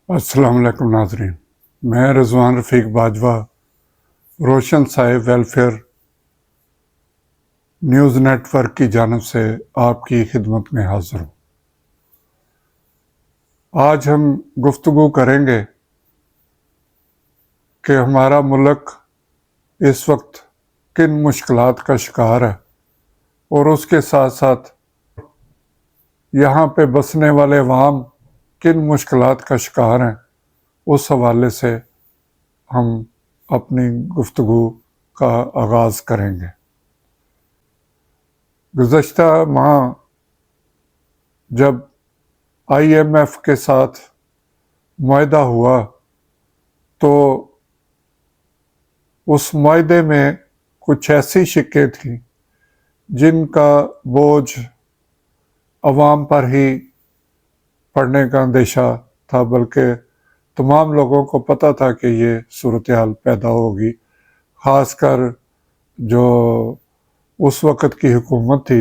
السلام علیکم ناظرین، میں رضوان رفیق باجوہ روشن صاحب ویلفیئر نیوز نیٹ ورک کی جانب سے آپ کی خدمت میں حاضر ہوں۔ آج ہم گفتگو کریں گے کہ ہمارا ملک اس وقت کن مشکلات کا شکار ہے اور اس کے ساتھ ساتھ یہاں پہ بسنے والے عوام کن مشکلات کا شکار ہیں، اس حوالے سے ہم اپنی گفتگو کا آغاز کریں گے۔ گزشتہ ماہ جب آئی ایم ایف کے ساتھ معاہدہ ہوا تو اس معاہدے میں کچھ ایسی شقیں تھیں جن کا بوجھ عوام پر ہی پڑنے کا اندیشہ تھا، بلکہ تمام لوگوں کو پتہ تھا کہ یہ صورتحال پیدا ہوگی۔ خاص کر جو اس وقت کی حکومت تھی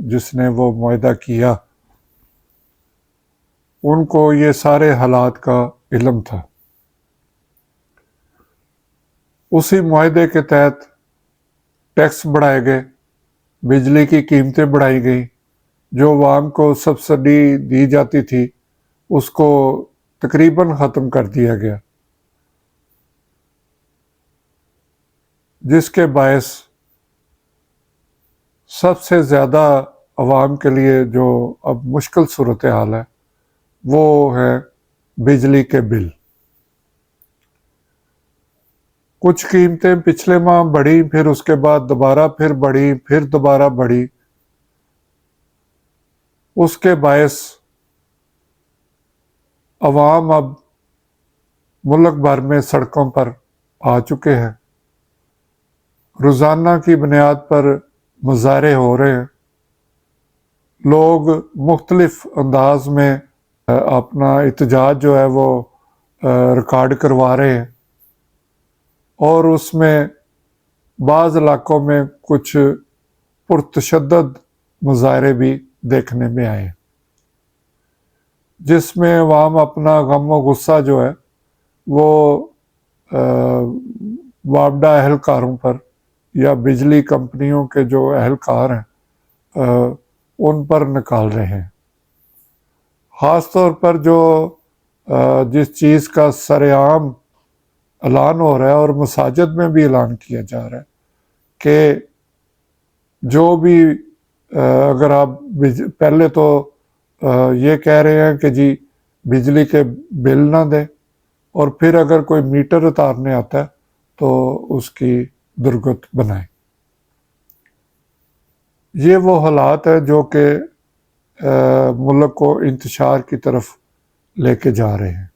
جس نے وہ معاہدہ کیا، ان کو یہ سارے حالات کا علم تھا۔ اسی معاہدے کے تحت ٹیکس بڑھائے گئے، بجلی کی قیمتیں بڑھائی گئیں، جو عوام کو سبسڈی دی جاتی تھی اس کو تقریباً ختم کر دیا گیا، جس کے باعث سب سے زیادہ عوام کے لیے جو اب مشکل صورتحال ہے وہ ہے بجلی کے بل۔ کچھ قیمتیں پچھلے ماہ بڑھی، پھر اس کے بعد دوبارہ پھر بڑھی، پھر دوبارہ بڑھی۔ اس کے باعث عوام اب ملک بھر میں سڑکوں پر آ چکے ہیں، روزانہ کی بنیاد پر مظاہرے ہو رہے ہیں، لوگ مختلف انداز میں اپنا احتجاج جو ہے وہ ریکارڈ کروا رہے ہیں، اور اس میں بعض علاقوں میں کچھ پرتشدد مظاہرے بھی دیکھنے میں آئے، جس میں عوام اپنا غم و غصہ جو ہے وہ وابڈہ اہلکاروں پر یا بجلی کمپنیوں کے جو اہلکار ہیں ان پر نکال رہے ہیں۔ خاص طور پر جس چیز کا سر عام اعلان ہو رہا ہے اور مساجد میں بھی اعلان کیا جا رہا ہے کہ جو بھی اگر آپ پہلے تو یہ کہہ رہے ہیں کہ جی بجلی کے بل نہ دیں، اور پھر اگر کوئی میٹر اتارنے آتا ہے تو اس کی درگت بنائیں۔ یہ وہ حالات ہیں جو کہ ملک کو انتشار کی طرف لے کے جا رہے ہیں۔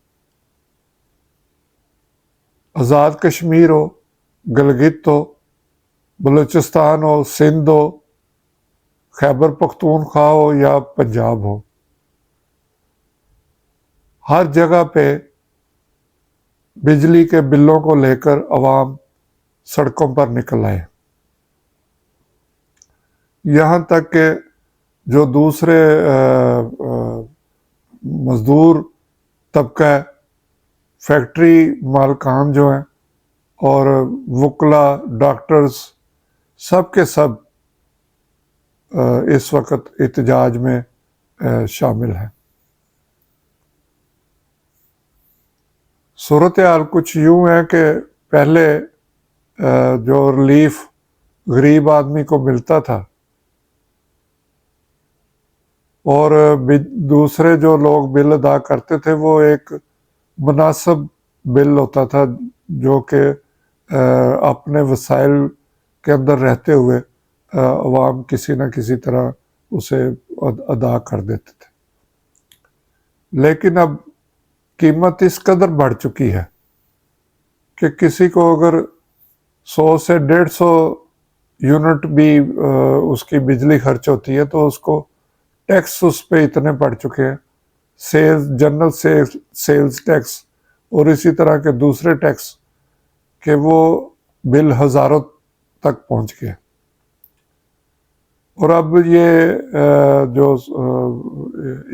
آزاد کشمیر ہو، گلگت ہو، بلوچستان ہو، سندھ ہو، خیبر پختونخوا ہو یا پنجاب ہو، ہر جگہ پہ بجلی کے بلوں کو لے کر عوام سڑکوں پر نکل آئے۔ یہاں تک کہ جو دوسرے مزدور طبقہ ہے، فیکٹری مالکان جو ہیں اور وکلا، ڈاکٹرز، سب کے سب اس وقت احتجاج میں شامل ہیں۔ صورتحال کچھ یوں ہے کہ پہلے جو ریلیف غریب آدمی کو ملتا تھا، اور دوسرے جو لوگ بل ادا کرتے تھے وہ ایک مناسب بل ہوتا تھا جو کہ اپنے وسائل کے اندر رہتے ہوئے عوام کسی نہ کسی طرح اسے ادا کر دیتے تھے۔ لیکن اب قیمت اس قدر بڑھ چکی ہے کہ کسی کو اگر 100 سے 150 یونٹ بھی اس کی بجلی خرچ ہوتی ہے تو اس کو ٹیکس اس پہ اتنے پڑ چکے ہیں، جنرل سیلز ٹیکس اور اسی طرح کے دوسرے ٹیکس، کہ وہ بل ہزاروں تک پہنچ گئے۔ اور اب یہ جو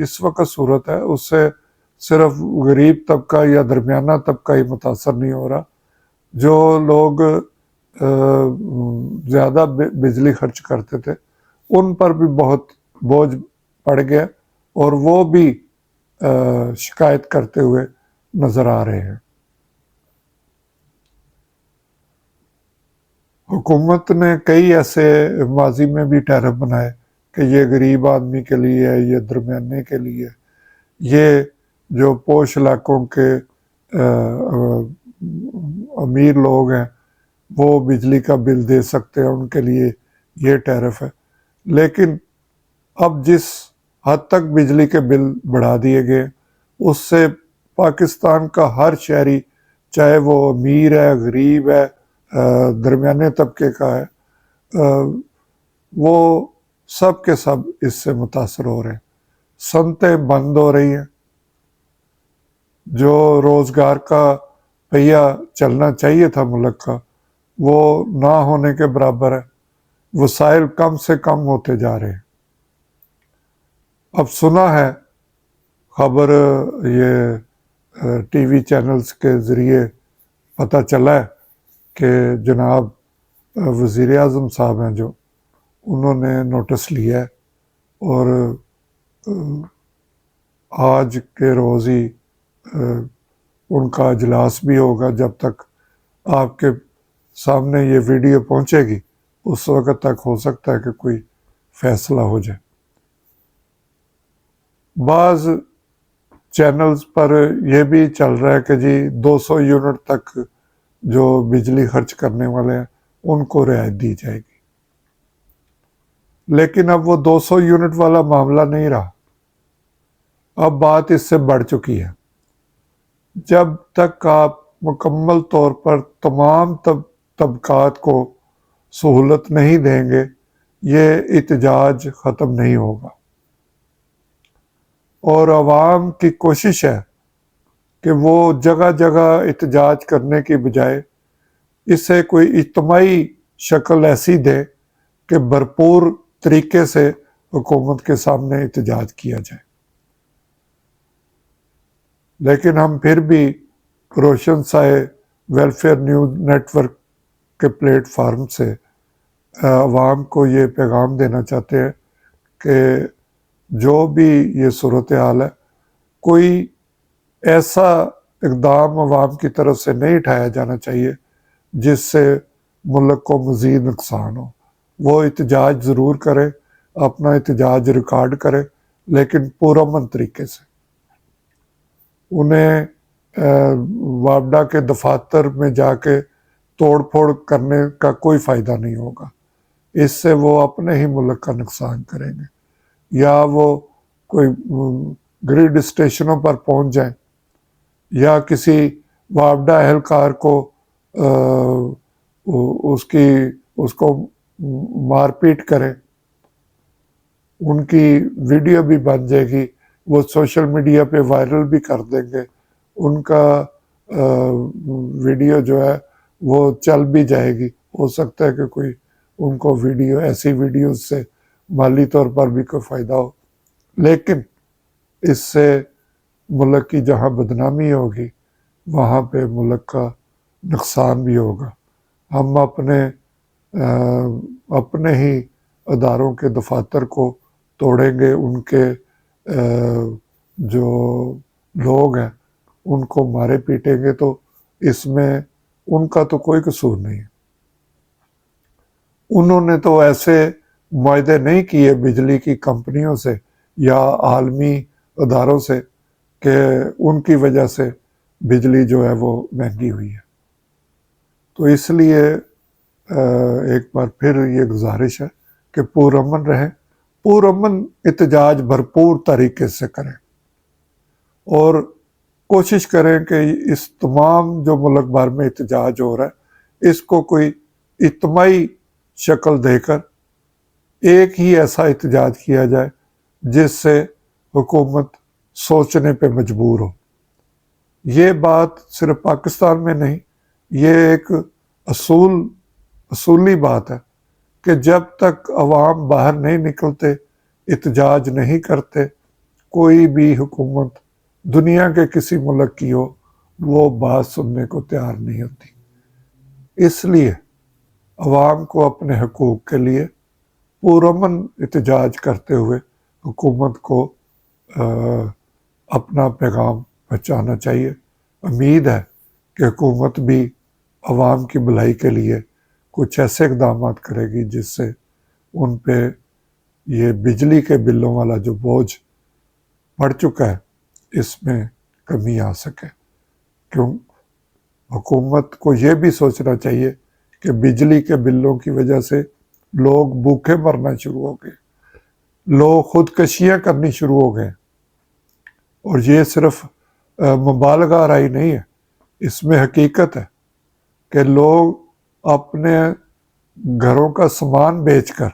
اس وقت صورت ہے اس سے صرف غریب طبقہ یا درمیانہ طبقہ ہی متاثر نہیں ہو رہا، جو لوگ زیادہ بجلی خرچ کرتے تھے ان پر بھی بہت بوجھ پڑ گیا، اور وہ بھی شکایت کرتے ہوئے نظر آ رہے ہیں۔ حکومت نے کئی ایسے ماضی میں بھی ٹیرف بنائے کہ یہ غریب آدمی کے لیے ہے، یہ درمیانے کے لیے، یہ جو پوش علاقوں کے امیر لوگ ہیں وہ بجلی کا بل دے سکتے ہیں، ان کے لیے یہ ٹیرف ہے۔ لیکن اب جس حد تک بجلی کے بل بڑھا دیے گئے اس سے پاکستان کا ہر شہری، چاہے وہ امیر ہے، غریب ہے، درمیانے طبقے کا ہے، وہ سب کے سب اس سے متاثر ہو رہے ہیں۔ صنعتیں بند ہو رہی ہیں، جو روزگار کا پہیہ چلنا چاہیے تھا ملک کا وہ نہ ہونے کے برابر ہے، وسائل کم سے کم ہوتے جا رہے ہیں۔ اب سنا ہے خبر، یہ ٹی وی چینلز کے ذریعے پتہ چلا ہے کہ جناب وزیر اعظم صاحب ہیں جو، انہوں نے نوٹس لیا ہے اور آج کے روز ہی ان کا اجلاس بھی ہوگا۔ جب تک آپ کے سامنے یہ ویڈیو پہنچے گی اس وقت تک ہو سکتا ہے کہ کوئی فیصلہ ہو جائے۔ بعض چینلز پر یہ بھی چل رہا ہے کہ جی 200 یونٹ تک جو بجلی خرچ کرنے والے ہیں ان کو رعایت دی جائے گی، لیکن اب وہ 200 یونٹ والا معاملہ نہیں رہا، اب بات اس سے بڑھ چکی ہے۔ جب تک آپ مکمل طور پر تمام طبقات کو سہولت نہیں دیں گے یہ احتجاج ختم نہیں ہوگا، اور عوام کی کوشش ہے کہ وہ جگہ جگہ احتجاج کرنے کی بجائے اسے کوئی اجتماعی شکل ایسی دے کہ بھرپور طریقے سے حکومت کے سامنے احتجاج کیا جائے۔ لیکن ہم پھر بھی روشن سائے ویلفیئر نیوز نیٹ ورک کے پلیٹ فارم سے عوام کو یہ پیغام دینا چاہتے ہیں کہ جو بھی یہ صورتحال ہے کوئی ایسا اقدام عوام کی طرف سے نہیں اٹھایا جانا چاہیے جس سے ملک کو مزید نقصان ہو۔ وہ احتجاج ضرور کرے، اپنا احتجاج ریکارڈ کرے، لیکن پرامن طریقے سے۔ انہیں وابڈا کے دفاتر میں جا کے توڑ پھوڑ کرنے کا کوئی فائدہ نہیں ہوگا، اس سے وہ اپنے ہی ملک کا نقصان کریں گے، یا وہ کوئی گریڈ اسٹیشنوں پر پہنچ جائیں یا کسی وابڈا اہلکار کو اس کو مار پیٹ کریں، ان کی ویڈیو بھی بن جائے گی، وہ سوشل میڈیا پہ وائرل بھی کر دیں گے، ان کا ویڈیو جو ہے وہ چل بھی جائے گی، ہو سکتا ہے کہ کوئی ان کو ویڈیو، ایسی ویڈیوز سے مالی طور پر بھی کوئی فائدہ ہو، لیکن اس سے ملک کی جہاں بدنامی ہوگی وہاں پہ ملک کا نقصان بھی ہوگا۔ ہم اپنے ہی اداروں کے دفاتر کو توڑیں گے، ان کے جو لوگ ہیں ان کو مارے پیٹیں گے، تو اس میں ان کا تو کوئی قصور نہیں ہے۔ انہوں نے تو ایسے معاہدے نہیں کیے بجلی کی کمپنیوں سے یا عالمی اداروں سے کہ ان کی وجہ سے بجلی جو ہے وہ مہنگی ہوئی ہے۔ تو اس لیے ایک بار پھر یہ گزارش ہے کہ پرامن رہیں، پرامن احتجاج بھرپور طریقے سے کریں، اور کوشش کریں کہ اس تمام جو ملک بھر میں احتجاج ہو رہا ہے اس کو کوئی اجتماعی شکل دے کر ایک ہی ایسا احتجاج کیا جائے جس سے حکومت سوچنے پہ مجبور ہو۔ یہ بات صرف پاکستان میں نہیں، یہ ایک اصولی بات ہے کہ جب تک عوام باہر نہیں نکلتے، احتجاج نہیں کرتے، کوئی بھی حکومت دنیا کے کسی ملک کی ہو وہ بات سننے کو تیار نہیں ہوتی۔ اس لیے عوام کو اپنے حقوق کے لیے پرامن احتجاج کرتے ہوئے حکومت کو اپنا پیغام پہنچانا چاہیے۔ امید ہے کہ حکومت بھی عوام کی بھلائی کے لیے کچھ ایسے اقدامات کرے گی جس سے ان پہ یہ بجلی کے بلوں والا جو بوجھ بڑھ چکا ہے اس میں کمی آ سکے۔ کیوں حکومت کو یہ بھی سوچنا چاہیے کہ بجلی کے بلوں کی وجہ سے لوگ بھوکے مرنا شروع ہو گئے، لوگ خودکشیاں کرنی شروع ہو گئے، اور یہ صرف مبالغہ آرائی نہیں ہے، اس میں حقیقت ہے کہ لوگ اپنے گھروں کا سامان بیچ کر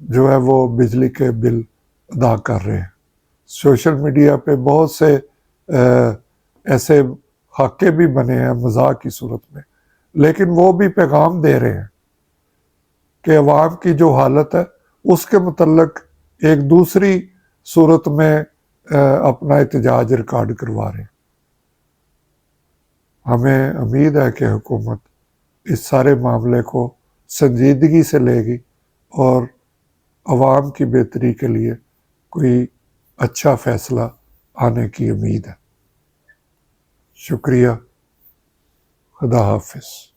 جو ہے وہ بجلی کے بل ادا کر رہے ہیں۔ سوشل میڈیا پہ بہت سے ایسے خاکے بھی بنے ہیں مزاح کی صورت میں، لیکن وہ بھی پیغام دے رہے ہیں کہ عوام کی جو حالت ہے اس کے متعلق ایک دوسری صورت میں اپنا احتجاج ریکارڈ کروا رہے ہیں۔ ہمیں امید ہے کہ حکومت اس سارے معاملے کو سنجیدگی سے لے گی اور عوام کی بہتری کے لیے کوئی اچھا فیصلہ آنے کی امید ہے۔ شکریہ، خدا حافظ۔